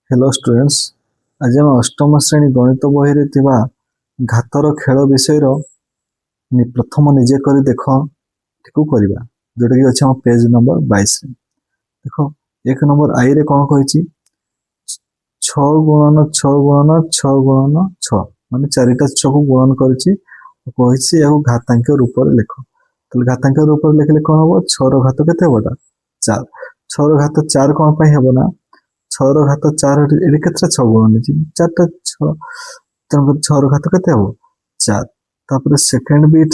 Hello students. आज आम अष्टम श्रेणी गणित बही रे थिबा घातर खेल विषय प्रथम निजे कर देख ठीक करवा जोटा कि अच्छे पेज नंबर 22 रे देख। एक नंबर आई रे कौन कही 6 गुणन 6 गुणन 6 गुणन 6 माने चारिटा 6 को गुणन करी घातांक रूप में लिख। तो घातांक रूप में लिखले कौन हम 6 रो घात केते हबटा 4। 6 रो घात 4 कौन पाई हबो ना 6 रो घात 4 एडी केतरा 6 गुणन अछि 4टा 6 तन 6 रो घात केते हबो 4। तापर सेकंड बीट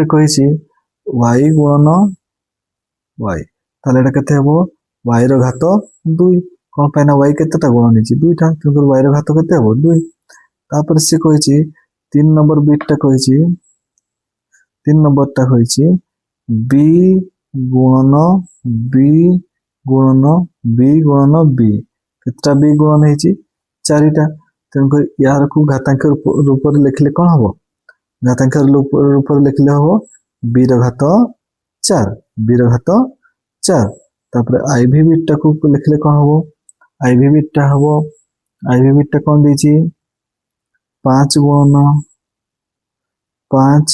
रे कहिछि y गुणन y ताले एटा केते हबो y रो घात 2 कौन पाइना y केतेटा गुणन अछि 2टा तन y रो घात केते हबो 2। तापर से कहिछि 3 नंबर बीट टा कहिछि 3 नंबर टा कहिछि b गुणन b गुणन b गुणन b केतटा b गुणन हेछि 4टा तन यार को घातांक रूप में लिखले कोन हबो घातांक रूप में लिखले हबो b रो घात 4 b रो घात 4। तापर iv बीट टा को लिखले कोन हबो iv बीट टा कोन देछि 5 गुणन 5।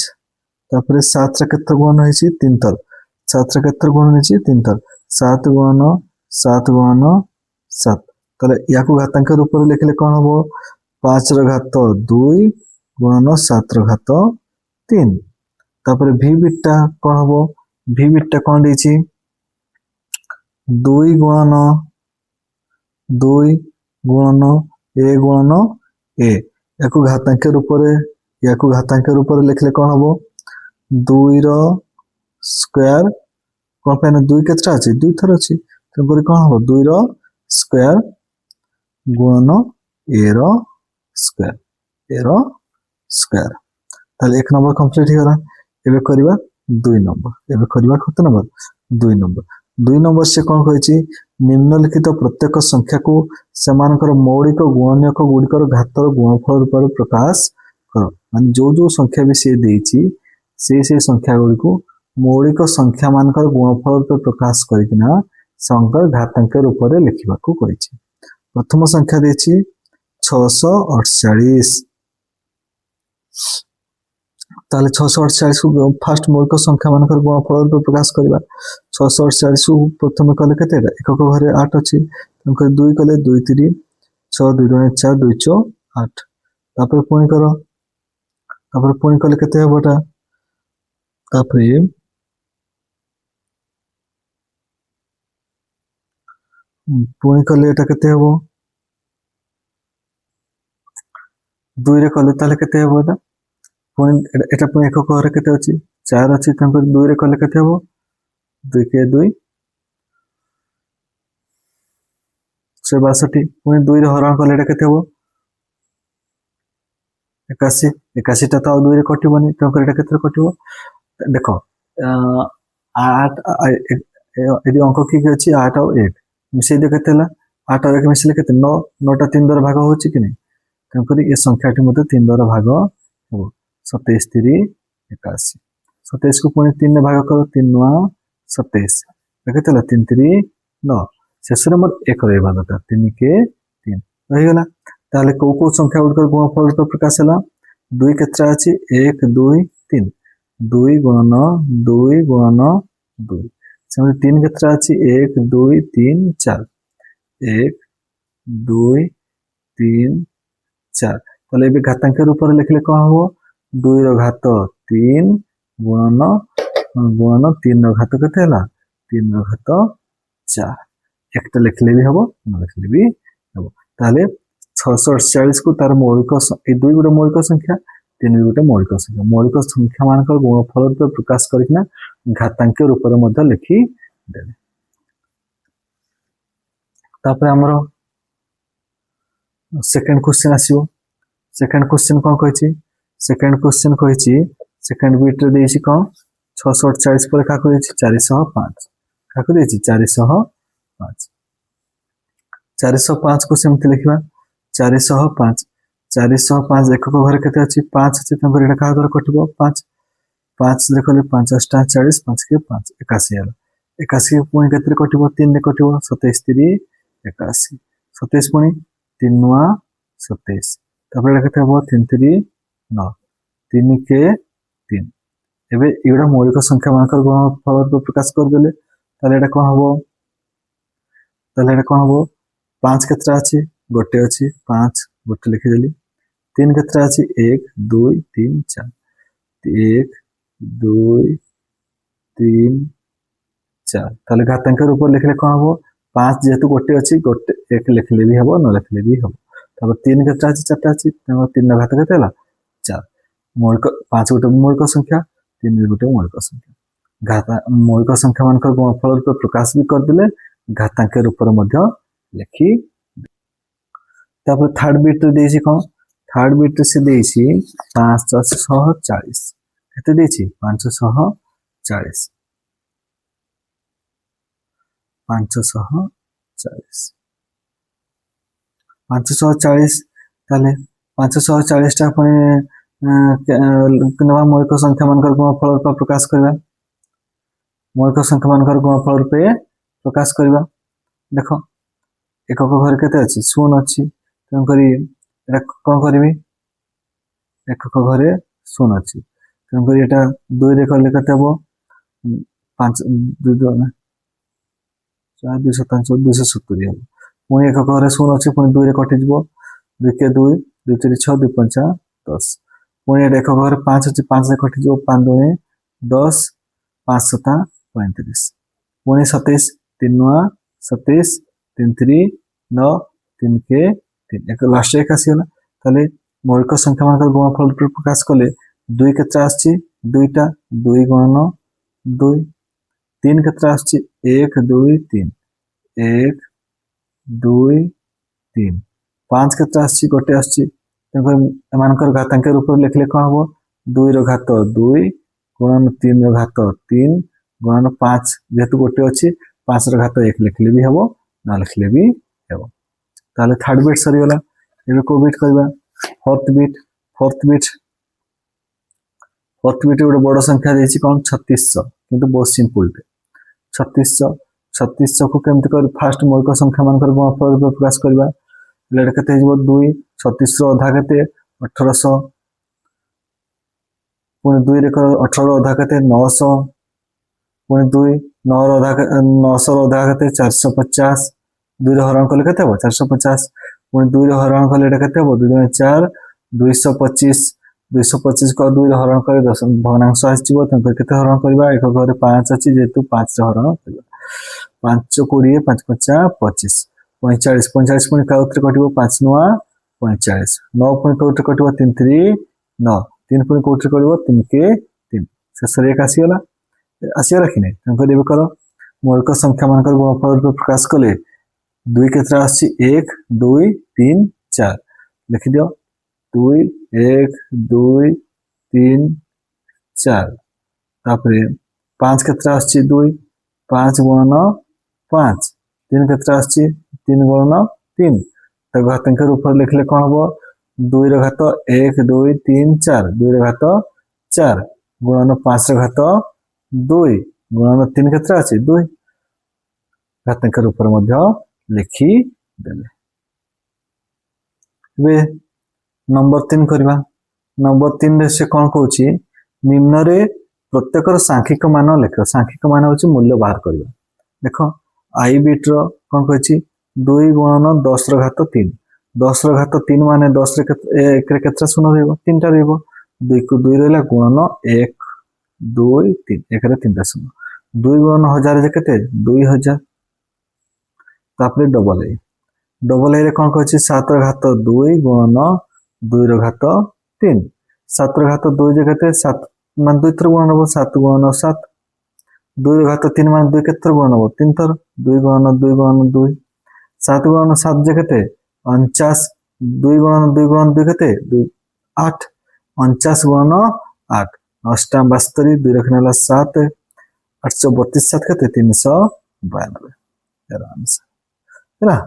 तापर 7 रे केते गुणन हेछि 3 थर 7 रे केते गुणन हेछि 3 थर 7 गुणन 7 गुणन 7। ताले याकू घातांक रूप में लिखले कोन हबो 5 रो घात 2 गुणन 7 रो घात 3। तापर v बीटा कोन हबो v बीटा कोन देछि 2 गुणन a गुणन a याकू घातांक रूप में लिखले कोन हबो 2 रो स्क्वायर कौन पाइना 2 केतटा अछि 2 थर अछि तन पर कोन हबो 2 रो स्क्वायर गुणन a रो स्क्वायर ताले एक नंबर कंप्लीट हो गला। एबे करबा 2 नंबर एबे करबा कत नंबर 2 नंबर से कौन कहिछि निम्नलिखित प्रत्येक संख्या को समानकर मौलिक गुणनक गुडिकर घातर गुणफल रूप में प्रकाश करो माने जो संख्या भी से देछि से संख्या गुडी को मौलिक संख्या मानकर गुणफल रूप प्रकाश करिकिना संकर घातांक रूप में लिखिबा को कहिछि। प्रथम संख्या देछि 648 ताले 648 को फर्स्ट मौलिक संख्या मानकर गुणफल रूप प्रकाश करिबा 648 को प्रथम कले केते एकक घरे 8 अछि तनकर 2 कले 2 3 6 2 2 4 2 4 8 तापर पुणी करो तापर पुणी कले केते हबटा तापर पुणी कले एटा केते हबो 2 रे कले ताले केते हबो एटा पुणी एटा पुणी एकक घरे केते अछि 4 अछि तनकर 2 रे कले केते हबो 2 के 2 62 पुणी 2 रे हरण कले एटा केते हबो 81 टा तो 2 रे कटिबोनी तनकर एटा केते कटिबो देखो 8 एदी अंक की अछि 8 और 1 मिसे दे केतेला 8 और 1 मिसले केते 9 9 टा 3 द्वारा भाग होछि कि नै तनकर ए संख्याटी मते 3 द्वारा भाग हो 27 3 81 27 को पुणी 3 ने भाग करो 3 9 27 केतेला 3 3 9 शेष नंबर 1 रहबा दरकार 3 के 3 रहि गेला। ताले को संख्या उडकर गुणफल रूप प्रकाश होला 2 केतरा अछि 1 2 3 2 गुणन 2 गुणन 2 सेमि 3 केतरा अछि 1 2 3 4 1 2 3 4 ताले बे घातांक रूप में लिखले कोन हो 2 रो घात 3 गुणन 3 रो घात केते हला 3 रो घात 4 एकटा लिखले भी हबो न लिखले भी हबो। ताले 648 को तार मौलिक ए 2 गुडे मौलिक संख्या 3 गुडे मौलिक संख्या मानकर गुणफल रूप प्रकाश करिकना घातांक रूप में मध्य लिखि देबे। तापर हमरो सेकंड क्वेश्चन आसीबो सेकंड क्वेश्चन कोन कहिछि सेकंड बीट रे देछि कोन 648 पर का कहिछि 405 का कहिछि 405 को सेमति लिखिबा 405 एकक घरे केते अछि 5 अछि तंकर एटा का द्वारा कटिबो 5 देखले 5 8 40 5 के 5 81 हला 81 पुणी केते कटिबो 3 रे कटिबो 27 3 81 27 पुणी 3 नुआ 27 तापर एटा केते हबो 3 3 9 3 के 3 एबे एटा मौलिक संख्या मानकर गुणनफल को प्रकाश कर देले ताले एटा कोन हबो ताले एटा कोन हबो 5 केतरा अछि गोटे अछि 5 गोटे लिखि देली 3 केतरा अछि 1 2 3 4 1 2 3 4 ताले घातांक रूप लिखले कोन हबो 5 जेतु गोटे अछि गोटे 1 लिखले भी हबो न लिखले भी हबो तब 3 केतरा अछि 4 टा अछि तब 3 घात केते हला 4 मौलिक 5 गोटे मौलिक संख्या 3 गोटे मौलिक संख्या घाता मौलिक संख्या मानकर गुणनफल रूप प्रकाश भी कर देले घातांक रूप मध्य लिखि तापर थर्ड बिट देछि कोन थर्ड बिट से देछि 540 केते देछि 540 540 ताले 540 टा पुणी नवा मौलिक संख्या मानकर गुणनफल रूप प्रकाश करबा मौलिक संख्या मानकर गुणनफल रूप प्रकाश करबा देखो एकक घर केते अछि शून्य अछि तन करी एटा कोन करबी एकक घरे शून्य अछि तन करी एटा 2 रे करले केते हबो 5 2 2 ना 4 270 हबो पुणी एकक घरे शून्य अछि पुणी 2 रे कटि जबो 2 के 2 2 3 6 2 5 10 पुणी एटा एकक घरे 5 अछि 5 रे कटि जबो 5 2 10 5 7 35 पुणी 27 3 9 27 3 3 9 3 के 3 एक लास्ट एक आसीला ताले मौलिक संख्या मानकर गुणनफल रूप प्रकाश कले 2 केतरा आछि 2 टा 2 गुणन 2 3 केतरा आछि 1 2 3 1 2 3 5 केतरा आछि गोटे आछि तकर मानकर घातांक रूप लिखले कोन हबो 2 रो घात 2 गुणन 3 रो घात 3 गुणन 5 जेतु गोटे अछि 5 रो घात 1 लिखले भी हबो ना लिखले भी हबो ताले थर्ड बिट सरी वाला एबे को बिट करबा फोर्थ बिट गोटे बड़ संख्या देछि कोन 3600 किंतु बहुत सिंपल 3600 को केमति कर फर्स्ट मौलिक संख्या मानकर गुणनफल रूप प्रकाश करबा लेट केते हिजबो 2 36 रो आधा केते 1800 पुणी 2 रे कर 18 रो आधा केते 900 पुणी 2 9 रो आधा 900 रो आधा केते 450 2 रे हरण कले केते हो 450 पुणी 2 रे हरण कले एटा केते हो 2 गुणे 4 225 को 2 रे हरण करे 10 भग्नांश आसीबो तंकर केते हरण करबा एक घरे 5 अछि जेतु 5 रे हरण करबा 5 20 5 50 25 45 पुणी काउत्र कटिबो 5 9 45 9 पुणी काउत्र कटिबो 3 3 9 3 पुणी काउत्र कटिबो 3 के 3 शेष रे एक आसीगला कि नै तंकर एबे करो मौलिक संख्या मानकर गुणनफल रूप प्रकाश कले 2 केतरा आछि 1 2 3 4 लिखि दियो 2 1 2 3 4 तापरे 5 केतरा आछि 2 5 गुणन 5 3 केतरा आछि 3 गुणन 3 त घातांक रूप लिखले कोन हबो 2 रो घात 1 2 3 4 2 रो घात 4 गुणन 5 रो घात 2 गुणन 3 केतरा आछि 2 घातांक रूप मध्य लिखि देले बे नंबर 3 करबा नंबर 3 रे से कोन कहूची निम्न रे प्रत्येक सांख्यिक मान लिख सांख्यिक मान होची मूल्य बाहर करबा देखो आई बिट रो कोन कहूची 2 गुणन 10 रो घात 3 10 रो घात 3 माने 10 रे 1 रे केतरा शून्य रहबो 3 टा रहबो 2 को 2 रहला गुणन 1 2 3 1 रे 3 टा शून्य 2 गुणन 1000 जे केते 2000 तापरे डबल ए रे कोन कहछि 7 रो घात 2 गुणन 2 रो घात 3 7 रो घात 2 जे केते 7 मान 2 थर गुणन हो 7 गुणन 7 2 रो घात 3 मान 2 केतर गुणन हो 3 थर 2 गुणन 2 7 गुणन 7 जे केते 49 2 गुणन 2 केते 2 8 49 गुणन 8 अष्टाम 72 2 रखनेला 7 832 7 केते 392 आराम से हैला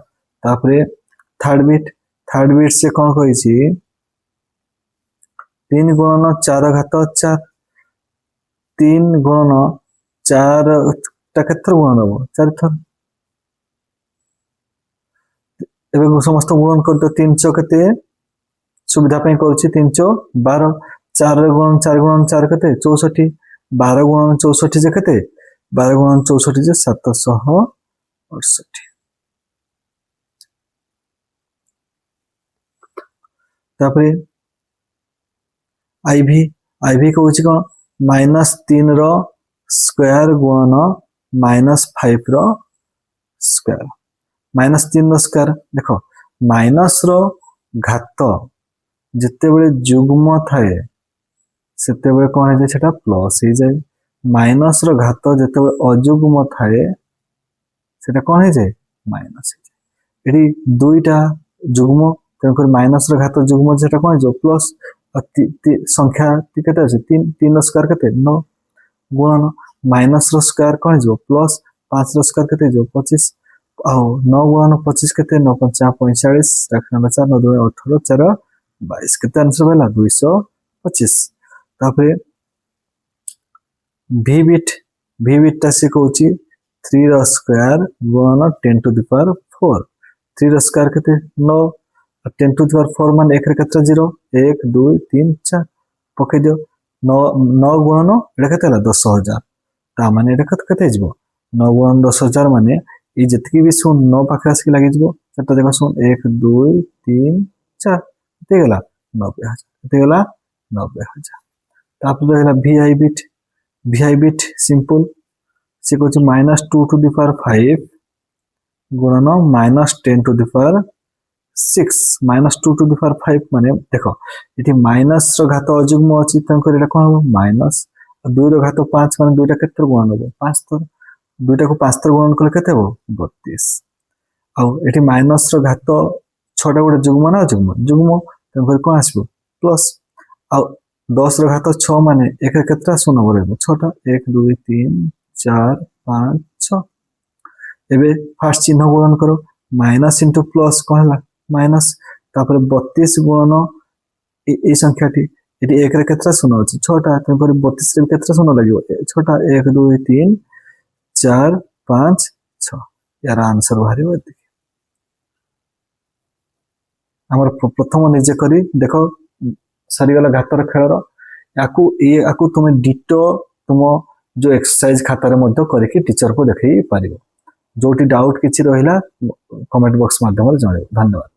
तापरे थर्ड बिट से कोन कहै छी 3 गुणन 4 घात 4 3 गुणन 4 केते थर गुणन हबो 4 थर एबे समस्त गुणन कर तो 3 चौ केते सुविधा पे करूची 3 चौ 12 4 रे गुणन 4 केते 64 12 गुणन 64 जे केते 12 गुणन 64 जे 768 तापरे आईवी आईवी कहूची कोन -3 रो स्क्वायर गुणन -5 रो स्क्वायर -3 रो स्क्वायर देखो माइनस रो घात जिते बेले जुग्म थाए सेते बेले कोन हे जे सेटा प्लस हे जाय माइनस रो घात जिते बेले अजुग्म थाए सेटा कोन हे जाय माइनस हे जाय एडी दुईटा जुग्म तकर माइनस रो घात जुग्म जेटा कोन जो प्लस संख्या केते আছে 3 रो स्क्वायर केते 9 गुणन माइनस रो स्क्वायर कोन जो प्लस 5 रो स्क्वायर केते जो 25 आओ 9 गुणन 25 केते 9 5 45 रखना 4 9 2 18 4 22 केते आंसर भेला 225 तापरे v बिट से कहूची 3 रो स्क्वायर गुणन 10 to the power 4 3 rho square केते 9 10 टू द पावर 4 मान 1 रे केते 0 1 2 3 4 पके दियो 9 गुणन एटा केते हला 10000 ता माने एटा केते हिजबो 9 गुणन 10000 माने ई जतकी भी सुन 9 पाखे आसी लागि जबो सेटा देखो सुन 1 2 3 4 ते गेला 90000 ते गेला 90000 तापर रहला vi बिट सिंपल से कहूची -2 टू द पावर 5 गुणन -10 to the power 6 -2 to the power 5 माने देखो इति माइनस रो घात अजुग्म अछि तंकर एटा कोन हो माइनस 2 रो घात 5 माने दुईटा केते गुणन हो 5 तर दुईटा को 5 तर गुणन करले केते हो 32 आ एठी माइनस रो घात 6 टा गोटे जुग्म ना जुग्म तंकर कोन आसबो प्लस आ 10 रो घात 6 माने एक केतरा शून्य रहबो 6 टा 1 2 3 4 5 6 एबे फर्स्ट चिन्ह गुणन करो माइनस इंटू प्लस कोन हला माइनस तापर 32 गुणन ए संख्याटी एटी 1 रे केतरा शून्य अछि 6 टा तंकर 32 रे केतरा शून्य लागियो 6 टा 1 2 3 4 5 6 यार आंसर बाहरिबो हमर प्रथम निजे करी देखो सरी गला घातर खेलर याकू तुम डिटो तुम जो एक्सरसाइज खाता रे मध्य करके टीचर को देखै पारिबो जोटी डाउट किछि रहिला कमेंट बॉक्स माध्यम रे जणाइबो धन्यवाद।